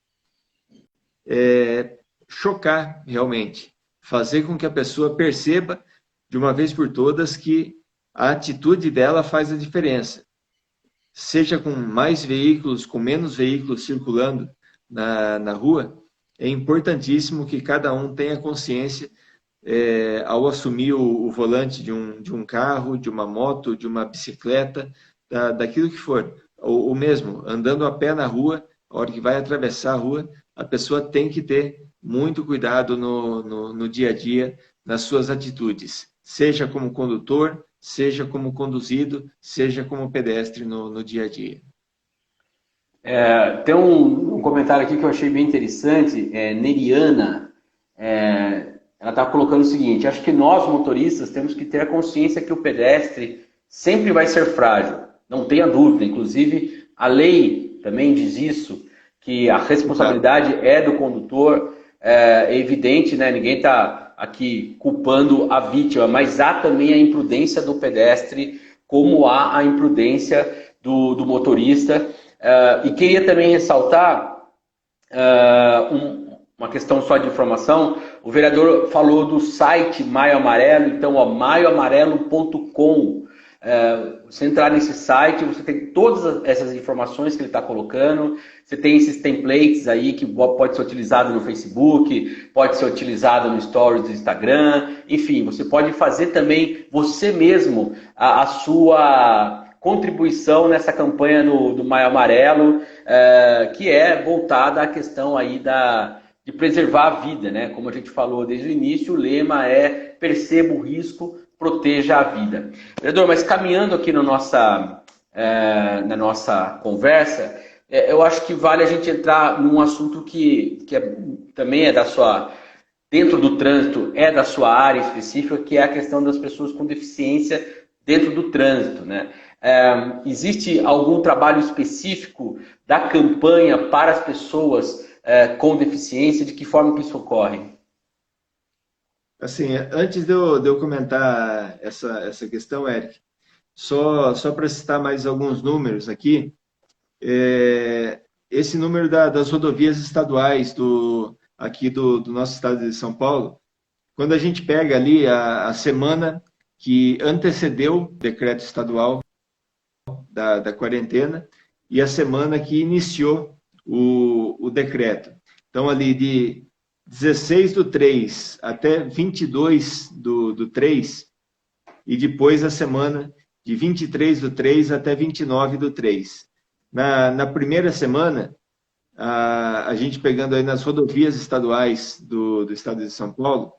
Chocar realmente, fazer com que a pessoa perceba de uma vez por todas que a atitude dela faz a diferença. Seja com mais veículos, com menos veículos circulando na rua, é importantíssimo que cada um tenha consciência ao assumir o volante de um carro, de uma moto, de uma bicicleta, daquilo que for. Ou mesmo, andando a pé na rua, a hora que vai atravessar a rua, a pessoa tem que ter muito cuidado no dia a dia, nas suas atitudes, seja como condutor, seja como conduzido, seja como pedestre no dia a dia. Tem um comentário aqui que eu achei bem interessante, Neriana, ela está colocando o seguinte: acho que nós, motoristas, temos que ter a consciência que o pedestre sempre vai ser frágil, não tenha dúvida. Inclusive, a lei também diz isso, que a responsabilidade é do condutor. É evidente, né? Ninguém está aqui culpando a vítima, mas há também a imprudência do pedestre, como há a imprudência do motorista. E queria também ressaltar uma questão só de informação. O vereador falou do site Maio Amarelo, então maioamarelo.com. Você entrar nesse site, você tem todas essas informações que ele está colocando, você tem esses templates aí que pode ser utilizado no Facebook, pode ser utilizado no Stories do Instagram, enfim, você pode fazer também você mesmo a sua contribuição nessa campanha do Maio Amarelo, que é voltada à questão aí de preservar a vida, né? Como a gente falou desde o início, o lema é perceba o risco, proteja a vida. Vereador, mas caminhando aqui na nossa conversa, eu acho que vale a gente entrar num assunto que também é da sua dentro do trânsito é da sua área específica, que é a questão das pessoas com deficiência dentro do trânsito, né? Existe algum trabalho específico da campanha para as pessoas com deficiência? De que forma que isso ocorre? Assim, antes de eu comentar essa questão, Eric, só para citar mais alguns números aqui, esse número das rodovias estaduais aqui do nosso estado de São Paulo, quando a gente pega ali a semana que antecedeu o decreto estadual da quarentena e a semana que iniciou o decreto. Então, ali de 16/3 até 22/3, e depois a semana de 23/3 até 29/3. Na primeira semana, a gente pegando aí nas rodovias estaduais do estado de São Paulo,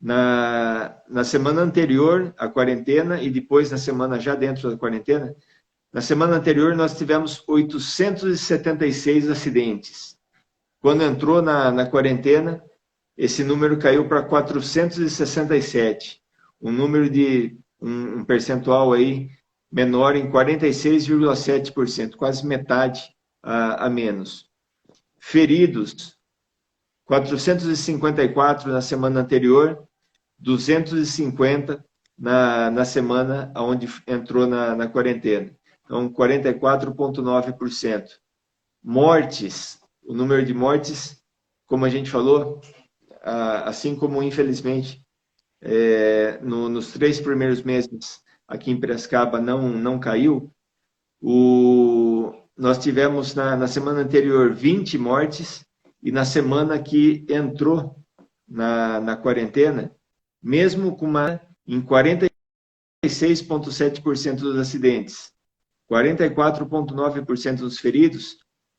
na semana anterior à quarentena e depois na semana já dentro da quarentena, na semana anterior nós tivemos 876 acidentes. Quando entrou na quarentena, esse número caiu para 467. Um número de um percentual aí menor em 46,7%, quase metade a menos. Feridos, 454 na semana anterior, 250 na semana onde entrou na quarentena. Então, 44,9%. Mortes, o número de mortes, como a gente falou, assim como infelizmente nos 3 primeiros meses aqui em Piracicaba não caiu, nós tivemos na semana anterior 20 mortes e na semana que entrou na quarentena, mesmo em 46,7% dos acidentes, 44,9% dos feridos,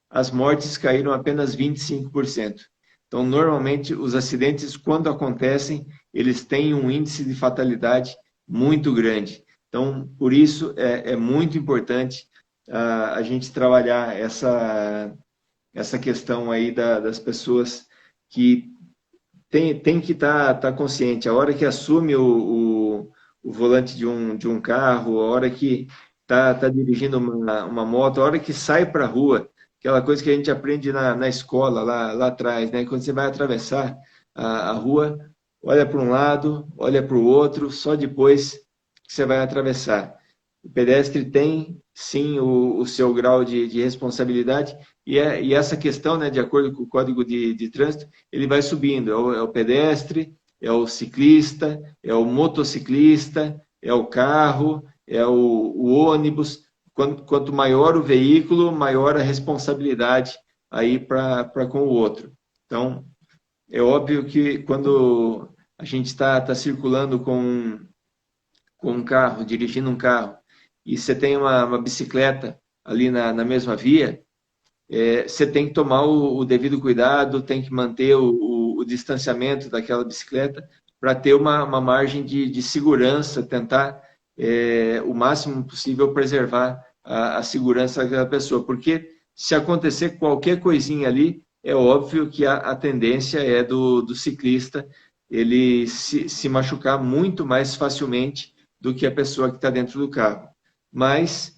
as mortes caíram apenas 25%. Então, normalmente, os acidentes, quando acontecem, eles têm um índice de fatalidade muito grande. Então, por isso, é muito importante a gente trabalhar essa questão aí das pessoas que tem que estar consciente. A hora que assume o volante de um carro, a hora que está dirigindo uma moto, a hora que sai para a rua, aquela coisa que a gente aprende na escola, lá atrás, né? Quando você vai atravessar a rua, olha para um lado, olha para o outro, só depois que você vai atravessar. O pedestre tem, sim, o seu grau de responsabilidade, e essa questão, né, de acordo com o Código de Trânsito, ele vai subindo. É o pedestre, é o ciclista, é o motociclista, é o carro, é o ônibus. Quanto maior o veículo, maior a responsabilidade aí para com o outro. Então, é óbvio que quando a gente está circulando com um carro, dirigindo um carro, e você tem uma bicicleta ali na mesma via, você tem que tomar o devido cuidado, tem que manter o distanciamento daquela bicicleta para ter uma margem de segurança, tentar o máximo possível preservar a segurança daquela pessoa, porque se acontecer qualquer coisinha ali, é óbvio que a tendência é do ciclista ele se machucar muito mais facilmente do que a pessoa que está dentro do carro. Mas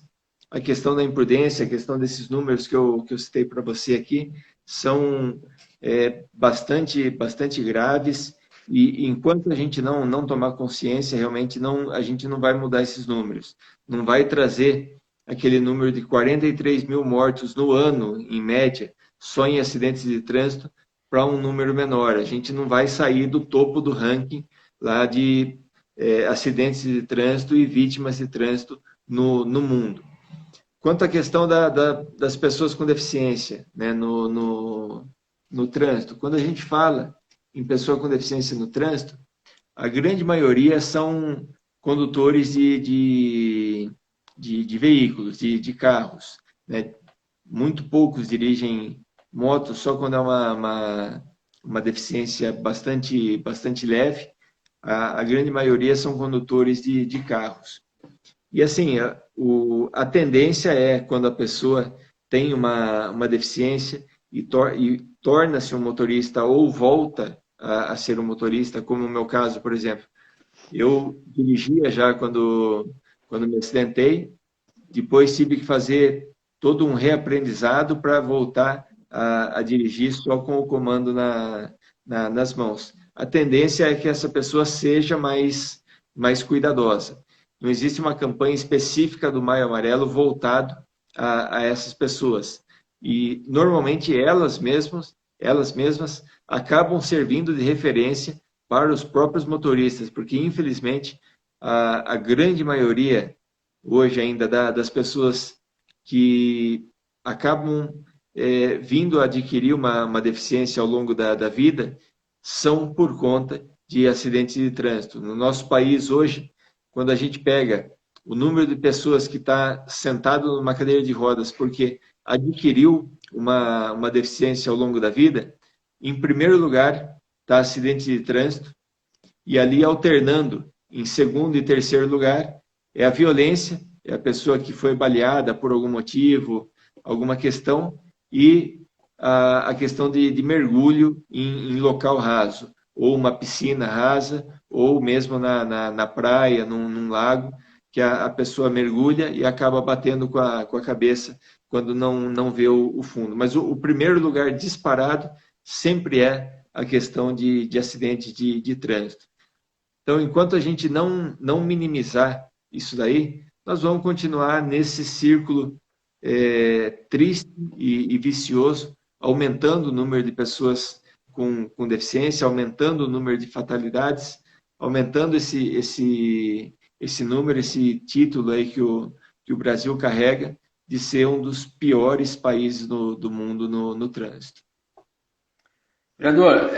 a questão da imprudência, a questão desses números que eu citei para você aqui, são bastante graves, e enquanto a gente não tomar consciência, realmente a gente não vai mudar esses números. Não vai trazer aquele número de 43 mil mortos no ano, em média, só em acidentes de trânsito, para um número menor. A gente não vai sair do topo do ranking lá de acidentes de trânsito e vítimas de trânsito no mundo. Quanto à questão das pessoas com deficiência, né, no trânsito, quando a gente fala em pessoa com deficiência no trânsito, a grande maioria são condutores de veículos, de carros, né? Muito poucos dirigem moto, só quando é uma deficiência bastante leve. A grande maioria são condutores de carros. E assim, a tendência é, quando a pessoa tem uma deficiência e torna-se um motorista ou volta a ser um motorista, como no meu caso, por exemplo. Eu dirigia já quando me acidentei, depois tive que fazer todo um reaprendizado para voltar a dirigir só com o comando nas mãos. A tendência é que essa pessoa seja mais cuidadosa. Não existe uma campanha específica do Maio Amarelo voltado a essas pessoas. E, normalmente, elas mesmas acabam servindo de referência para os próprios motoristas, porque, infelizmente, a grande maioria, hoje ainda, das pessoas que acabam vindo a adquirir uma deficiência ao longo da vida, são por conta de acidentes de trânsito. No nosso país, hoje, quando a gente pega o número de pessoas que está sentado numa cadeira de rodas porque adquiriu uma deficiência ao longo da vida, em primeiro lugar está acidente de trânsito, e ali alternando em segundo e terceiro lugar é a violência, é a pessoa que foi baleada por algum motivo, alguma questão, e a questão de mergulho em local raso, ou uma piscina rasa, ou mesmo na praia, num lago, que a pessoa mergulha e acaba batendo com a cabeça quando não vê o fundo. Mas o primeiro lugar disparado sempre é a questão de acidente de trânsito. Então, enquanto a gente não minimizar isso daí, nós vamos continuar nesse círculo triste e vicioso, aumentando o número de pessoas com deficiência, aumentando o número de fatalidades, aumentando esse número, esse título aí que o Brasil carrega de ser um dos piores países do mundo no trânsito. Vereador,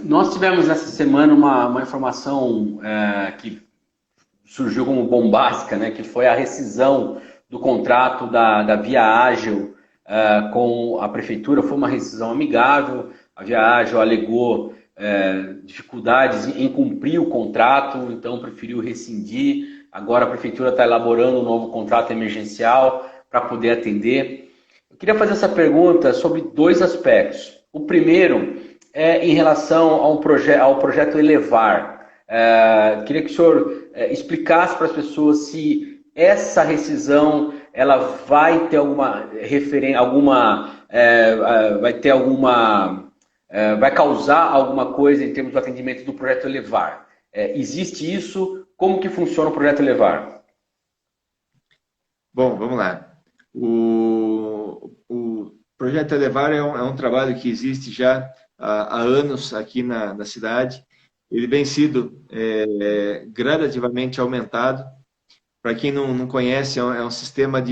nós tivemos essa semana uma informação que surgiu como bombástica, né, que foi a rescisão do contrato da Via Ágil com a prefeitura. Foi uma rescisão amigável, a Via Ágil alegou dificuldades em cumprir o contrato, então preferiu rescindir. Agora a prefeitura está elaborando um novo contrato emergencial para poder atender. Eu queria fazer essa pergunta sobre dois aspectos. O primeiro é em relação ao projeto Elevar. Queria que o senhor explicasse para as pessoas se essa rescisão ela vai ter vai causar alguma coisa em termos do atendimento do projeto Elevar. Existe isso? Como que funciona o projeto Elevar? Bom, vamos lá. O projeto Elevar é um trabalho que existe já há anos aqui na cidade. Ele vem sido gradativamente aumentado. Para quem não conhece, é um sistema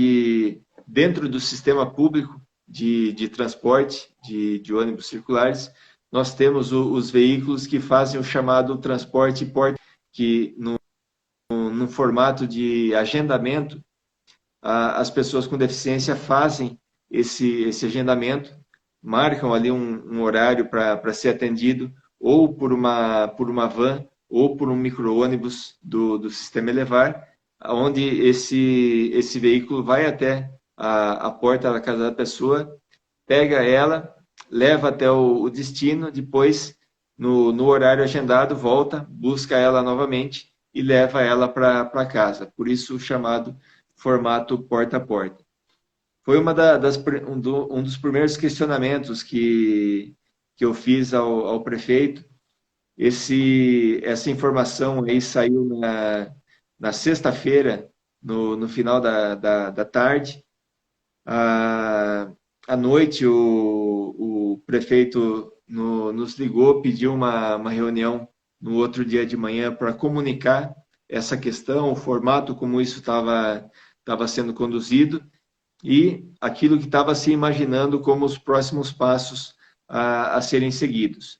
dentro do sistema público de transporte de ônibus circulares, nós temos os veículos que fazem o chamado transporte porta, que no formato de agendamento, as pessoas com deficiência fazem esse agendamento, marcam ali um horário para ser atendido, ou por uma van, ou por um micro-ônibus do sistema Elevar, onde esse veículo vai até a porta da casa da pessoa, pega ela, leva até o destino, depois, no horário agendado, volta, busca ela novamente e leva ela para casa. Por isso, o chamado formato porta a porta. Foi um dos primeiros questionamentos que eu fiz ao prefeito. Essa informação aí saiu na sexta-feira, no final da tarde. À noite, o prefeito nos ligou, pediu uma reunião no outro dia de manhã para comunicar essa questão, o formato como isso estava sendo conduzido e aquilo que estava se imaginando como os próximos passos a serem seguidos.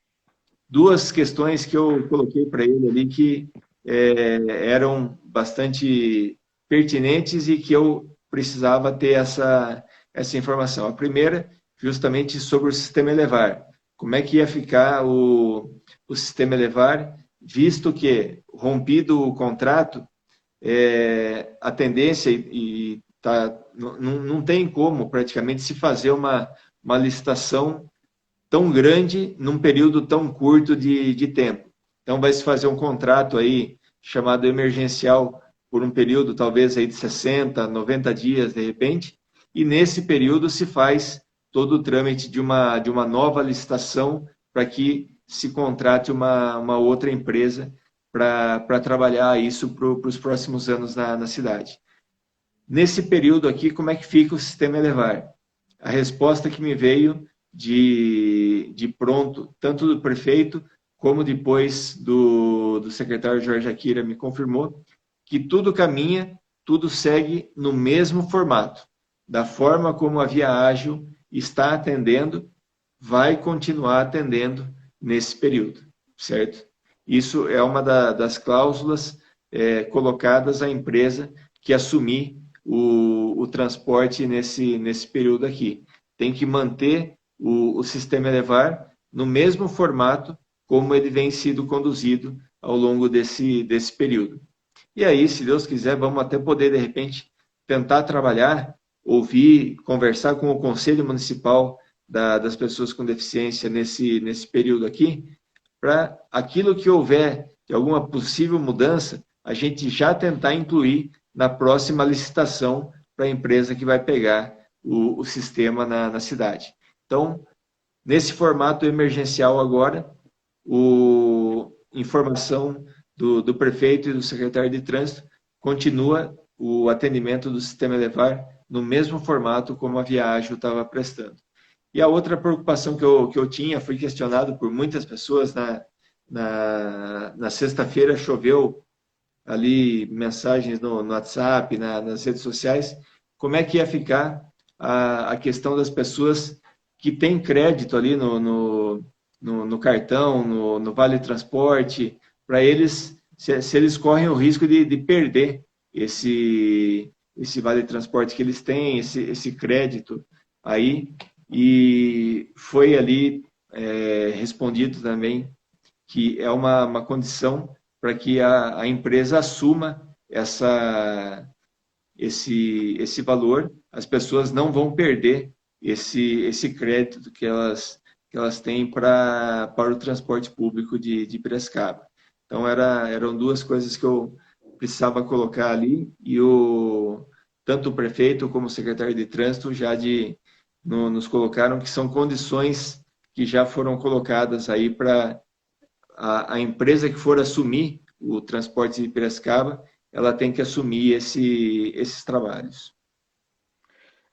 Duas questões que eu coloquei para ele ali que eram bastante pertinentes e que eu precisava ter essa informação. A primeira, justamente sobre o sistema Elevar. Como é que ia ficar o sistema Elevar, visto que, rompido o contrato, a tendência não tem como praticamente se fazer uma licitação tão grande num período tão curto de tempo. Então, vai se fazer um contrato aí chamado emergencial por um período talvez aí de 60, 90 dias, de repente, e nesse período se faz todo o trâmite de uma nova licitação para que se contrate uma outra empresa para trabalhar isso para os próximos anos na cidade. Nesse período aqui, como é que fica o sistema Elevar? A resposta que me veio de pronto, tanto do prefeito, como depois do secretário Jorge Akira me confirmou, que tudo caminha, tudo segue no mesmo formato. Da forma como a Via Ágil está atendendo, vai continuar atendendo nesse período, certo? Isso é uma das cláusulas colocadas à empresa que assumir o transporte nesse período aqui. Tem que manter o sistema Elevar no mesmo formato como ele vem sido conduzido ao longo desse período. E aí, se Deus quiser, vamos até poder, de repente, tentar trabalhar, ouvir, conversar com o Conselho Municipal das pessoas com deficiência nesse período aqui, para aquilo que houver de alguma possível mudança, a gente já tentar incluir na próxima licitação para a empresa que vai pegar o sistema na cidade. Então, nesse formato emergencial agora, informação do prefeito e do secretário de trânsito, continua o atendimento do sistema Elevar no mesmo formato como a Via Ágil estava prestando. E a outra preocupação que eu tinha, fui questionado por muitas pessoas, na sexta-feira choveu ali mensagens no WhatsApp, nas redes sociais, como é que ia ficar a questão das pessoas que têm crédito ali no cartão, no Vale Transporte, para eles, se eles correm o risco de perder esse Vale Transporte que eles têm, esse crédito aí, e foi ali respondido também que é uma condição para que a empresa assuma esse valor, as pessoas não vão perder esse crédito que elas têm para o transporte público de Piracicaba. Então, eram duas coisas que eu precisava colocar ali, e tanto o prefeito como o secretário de trânsito já nos colocaram que são condições que já foram colocadas aí para a empresa que for assumir o transporte de Piracicaba, ela tem que assumir esses trabalhos.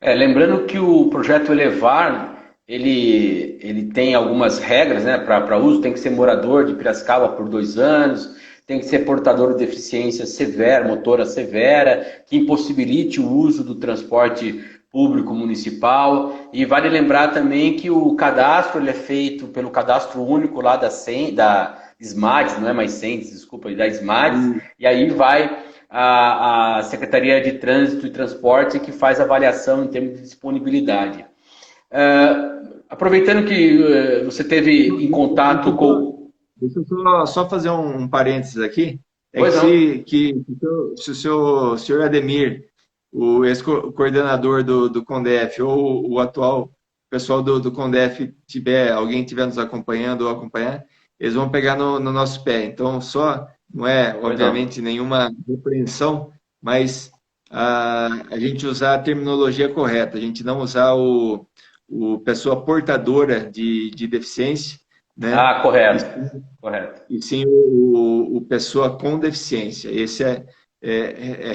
Lembrando que o projeto Elevar, ele tem algumas regras, né, para uso, tem que ser morador de Piracicaba por 2 anos, tem que ser portador de deficiência severa, motora severa, que impossibilite o uso do transporte público municipal. E vale lembrar também que o cadastro ele é feito pelo cadastro único lá da SMADS, não é mais SENDES, desculpa, da SMADS, e aí vai a Secretaria de Trânsito e Transporte que faz a avaliação em termos de disponibilidade. Aproveitando que você teve em contato com... Deixa eu só fazer um parênteses aqui. Se o senhor Ademir, o ex-coordenador do CONDEF, ou o atual pessoal do CONDEF, alguém estiver nos acompanhando ou acompanhar, eles vão pegar no nosso pé. Então, não é, obviamente, nenhuma repreensão, mas a gente usar a terminologia correta, a gente não usar o pessoa portadora de deficiência, né? Correto. E sim o pessoa com deficiência. Esse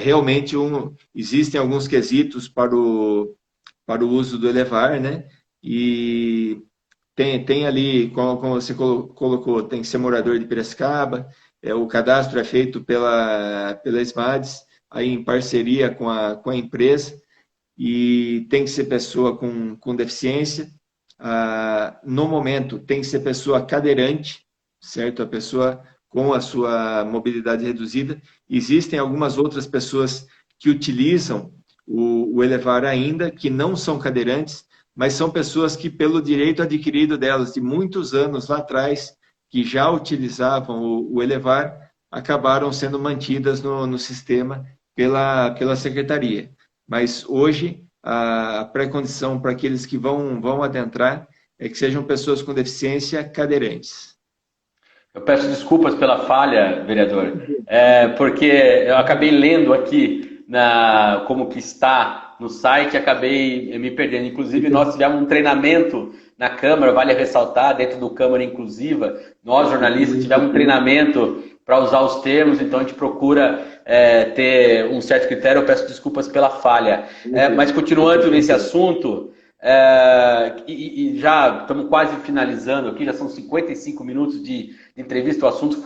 realmente existem alguns quesitos para o uso do Elevar, né? E tem ali, como você colocou, tem que ser morador de Piracicaba, o cadastro é feito pela SMADS, aí em parceria com a empresa, e tem que ser pessoa com deficiência. No momento, tem que ser pessoa cadeirante, certo? A pessoa com a sua mobilidade reduzida. Existem algumas outras pessoas que utilizam o Elevar ainda, que não são cadeirantes, mas são pessoas que, pelo direito adquirido delas de muitos anos lá atrás, que já utilizavam o Elevar, acabaram sendo mantidas no sistema pela secretaria. Mas hoje, a pré-condição para aqueles que vão adentrar é que sejam pessoas com deficiência cadeirantes. Eu peço desculpas pela falha, vereador, porque eu acabei lendo aqui como que está no site, acabei me perdendo. Inclusive, nós tivemos um treinamento na Câmara, vale ressaltar, dentro do Câmara Inclusiva, nós jornalistas tivemos um treinamento para usar os termos, então a gente procura ter um certo critério. Eu peço desculpas pela falha. Mas continuando nesse assunto, e já estamos quase finalizando aqui, já são 55 minutos de entrevista, o assunto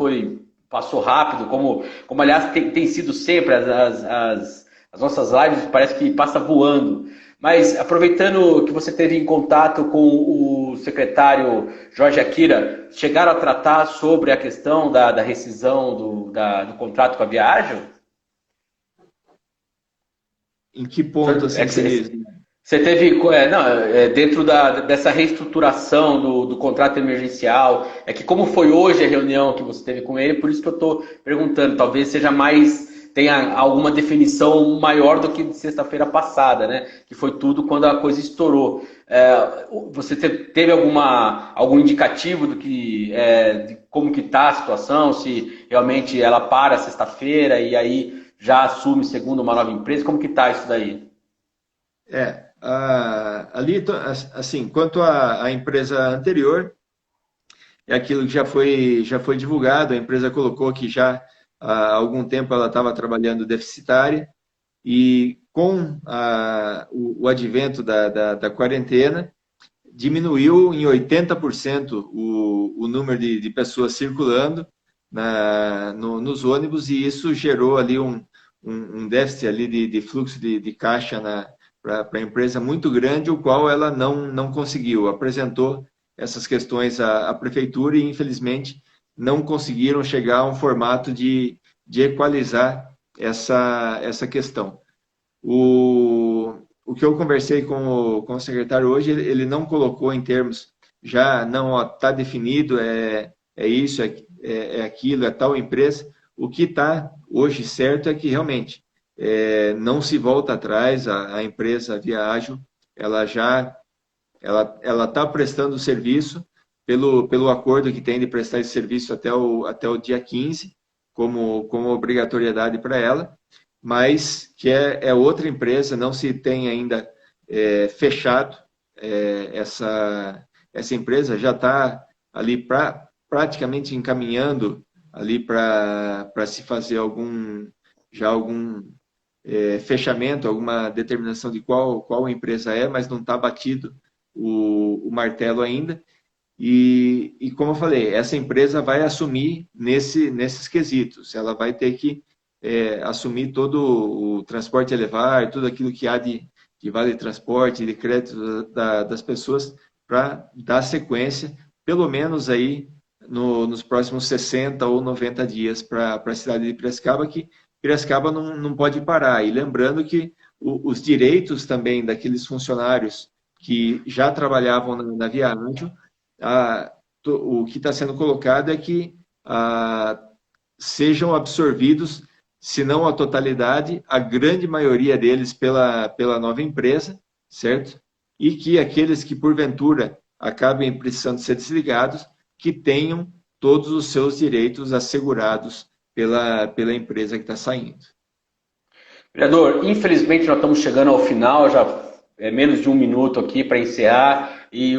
passou rápido, como aliás tem sido sempre, as nossas lives parece que passa voando. Mas aproveitando que você teve em contato com o secretário Jorge Akira, chegaram a tratar sobre a questão da rescisão do contrato com a Viagem? Em que ponto assim, você teve, dentro dessa reestruturação do contrato emergencial, é que como foi hoje a reunião que você teve com ele, por isso que eu estou perguntando, talvez seja tenha alguma definição maior do que de sexta-feira passada, né? Que foi tudo quando a coisa estourou. Você teve algum indicativo de como que está a situação, se realmente ela para sexta-feira e aí já assume segundo uma nova empresa, como que está isso daí? Ali, assim, quanto à empresa anterior, é aquilo que já foi divulgado, a empresa colocou que já há algum tempo ela estava trabalhando deficitária e com o advento da quarentena, diminuiu em 80% o número de pessoas circulando nos ônibus e isso gerou ali um déficit ali de fluxo de caixa para a empresa muito grande, o qual ela não conseguiu. Apresentou essas questões à prefeitura e, infelizmente, não conseguiram chegar a um formato de equalizar essa questão. O que eu conversei com o secretário hoje, ele não colocou em termos, já não está definido, é isso, é aquilo, é tal empresa. O que está hoje certo é que realmente não se volta atrás, a empresa Via Ágil, ela está prestando serviço pelo acordo que tem de prestar esse serviço até o dia 15, como obrigatoriedade para ela, mas que é outra empresa, não se tem ainda fechado essa empresa, já está ali praticamente encaminhando ali para se fazer algum fechamento, alguma determinação de qual empresa mas não está batido o martelo ainda. E como eu falei, essa empresa vai assumir nesses quesitos. Ela vai ter que assumir todo o transporte a levar, tudo aquilo que há de vale transporte, de crédito das pessoas, para dar sequência, pelo menos aí nos próximos 60 ou 90 dias para a cidade de Piracicaba, que Piracicaba não pode parar. E lembrando que os direitos também daqueles funcionários que já trabalhavam na Via Ágil, o que está sendo colocado é que sejam absorvidos, se não a totalidade, a grande maioria deles pela nova empresa, certo? E que aqueles que, porventura, acabem precisando ser desligados, que tenham todos os seus direitos assegurados pela empresa que está saindo. Vereador, infelizmente nós estamos chegando ao final, já é menos de um minuto aqui para encerrar, e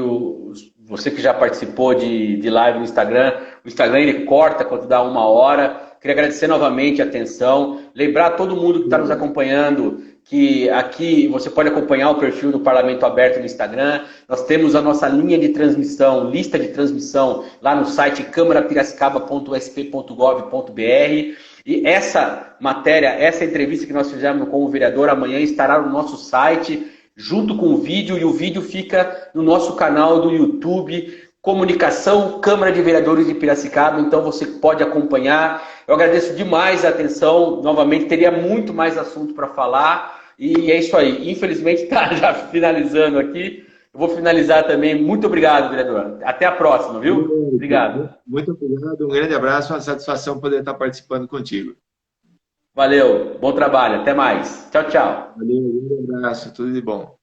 você que já participou de live no Instagram, o Instagram ele corta quando dá 1 hora. Queria agradecer novamente a atenção, lembrar a todo mundo que está nos acompanhando que aqui você pode acompanhar o perfil do Parlamento Aberto no Instagram. Nós temos a nossa linha de transmissão, lista de transmissão lá no site câmarapiracicaba.sp.gov.br. E essa matéria, essa entrevista que nós fizemos com o vereador amanhã estará no nosso site, junto com o vídeo, e o vídeo fica no nosso canal do YouTube, Comunicação Câmara de Vereadores de Piracicaba, então você pode acompanhar. Eu agradeço demais a atenção, novamente teria muito mais assunto para falar, e é isso aí. Infelizmente está já finalizando aqui, eu vou finalizar também. Muito obrigado, vereador. Até a próxima, viu? Obrigado. Muito obrigado, um grande abraço, uma satisfação poder estar participando contigo. Valeu, bom trabalho, até mais. Tchau, tchau. Valeu, um grande abraço, tudo de bom.